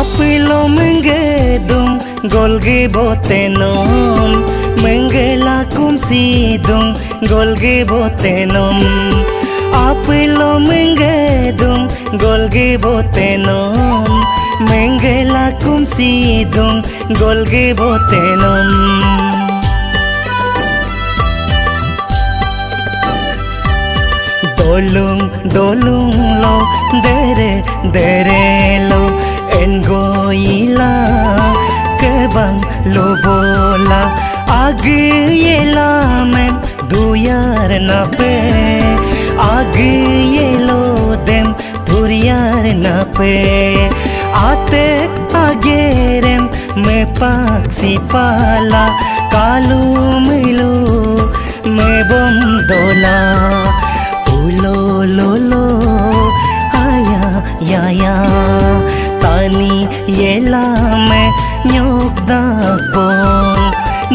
Apilo mengedung golgi botenom menggelakum sidung golgi botenom Apilo mengedung golgi botenom menggelakum sidung golgi botenom Dolung dolung lo dere dere lo engoila kebang lo bola age yela men duyar na pe age yelo dem duriyar na pe ate agerem me paksi pala kalu milu me bom dola ulo lo lo aya ya ya tani yela me nyok dak bon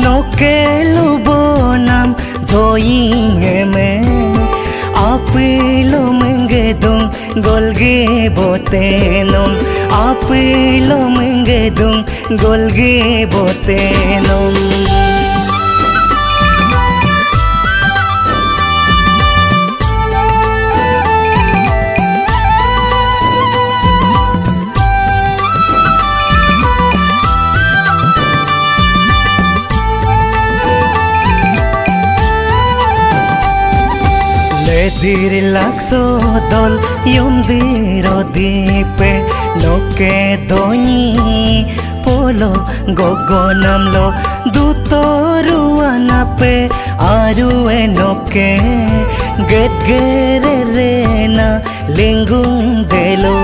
nokelu bonam doinge me apilo mengedung golge botenom apilo mengedung golge botenom Diri lakso dol yom diro dipe noke doni polo gogonam lo dutoru anape aru enoke get gererena lingung delo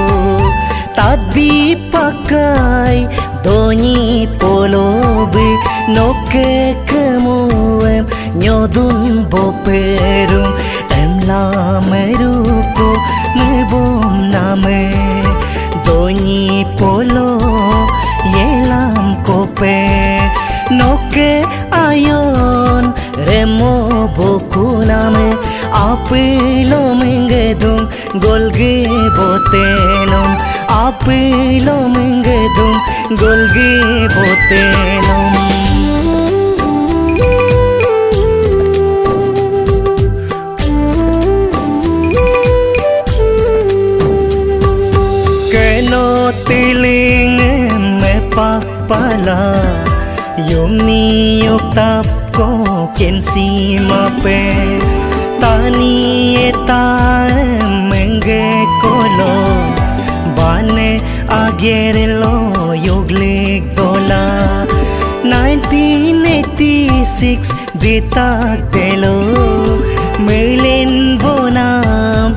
tadbi pakai doni polo bi noke kemuem nyodun boperum la merupo me bom name doni polo yelam kope noke ayon remo bokulame apilo mengedung golge botenom apilo mengedung golge botenom tiling me pakpala yomi yoktap ko kensi mape tani eta menge kolo bane agerelo yoglik dola 1986 ditak delo melin bonam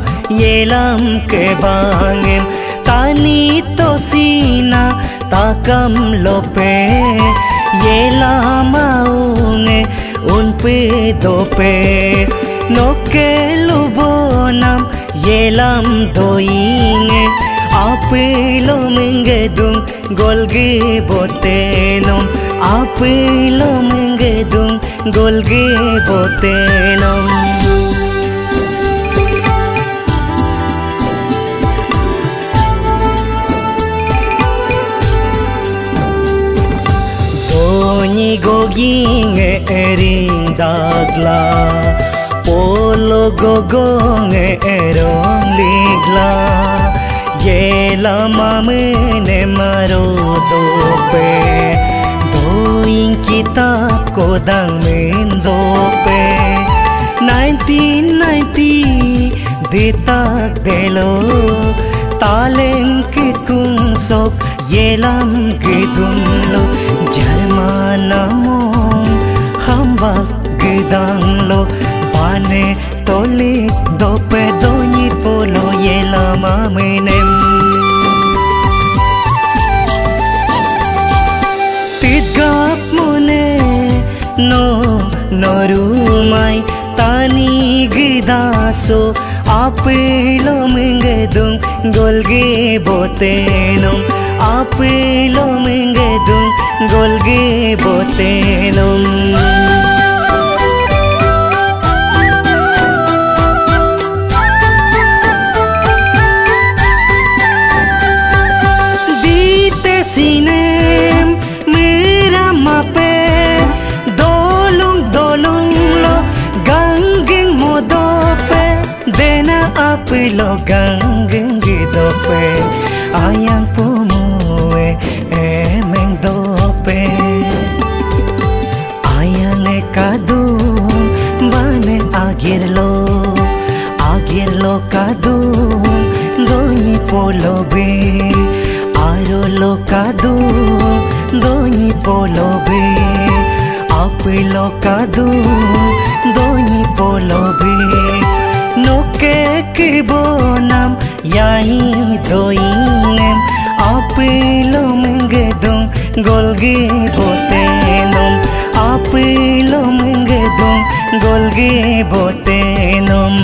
yelam ke bangem tani tosina takam lope yela maunge unpe dope noke lubonam yelam doinge apilo mengedung golge botenom apilo mengedung golge botenom Ni goging ering dagla polo gogong erong ligla yela mamene maro dope doing kita kodang mendope 1990 ditak delo taleng kikung sok yelam kidunlo Jarmana mom hambak gedang lo pane tolik dope doni polo yela mamenem tidgap mone no norumai tani gidaso apilo mengedung golge botenom apilo mengedung golge botenom dite ganggeng gidope ayang pumue emeng dope ayang kadung bane agirlo kadung doni polobe aro kadung doni polobe apilo kadung doni polobe noke kibonam yai doinem apilo mengedung golgi botenom apilo mengedung golgi botenom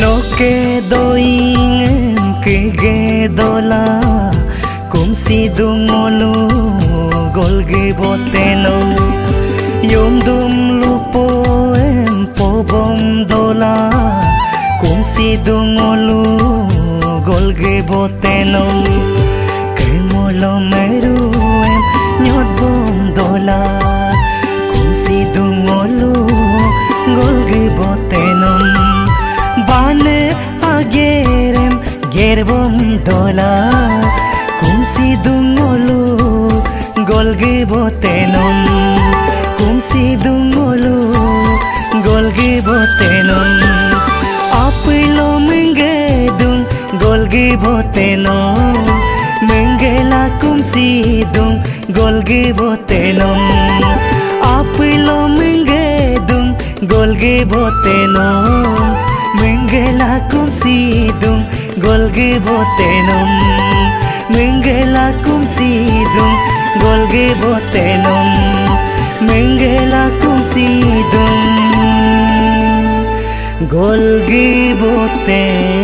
noke doingem ke dola kum sidung molu golge boteno yom dum lupo em pobom dola kum sidung molu golge boteno ke molo meru em nyot bom dola kum sidung molu golge boteno bane agerem gerbom dola kum sidung olu golge botenom kum sidung olu golge botenom apilo mengedung golge botenom mengela kum sidung golge botenom apilo mengedung golge botenom mengela kum sidung golge botenom mengela kum sidung golge botenom mengela kum sidung golge botenom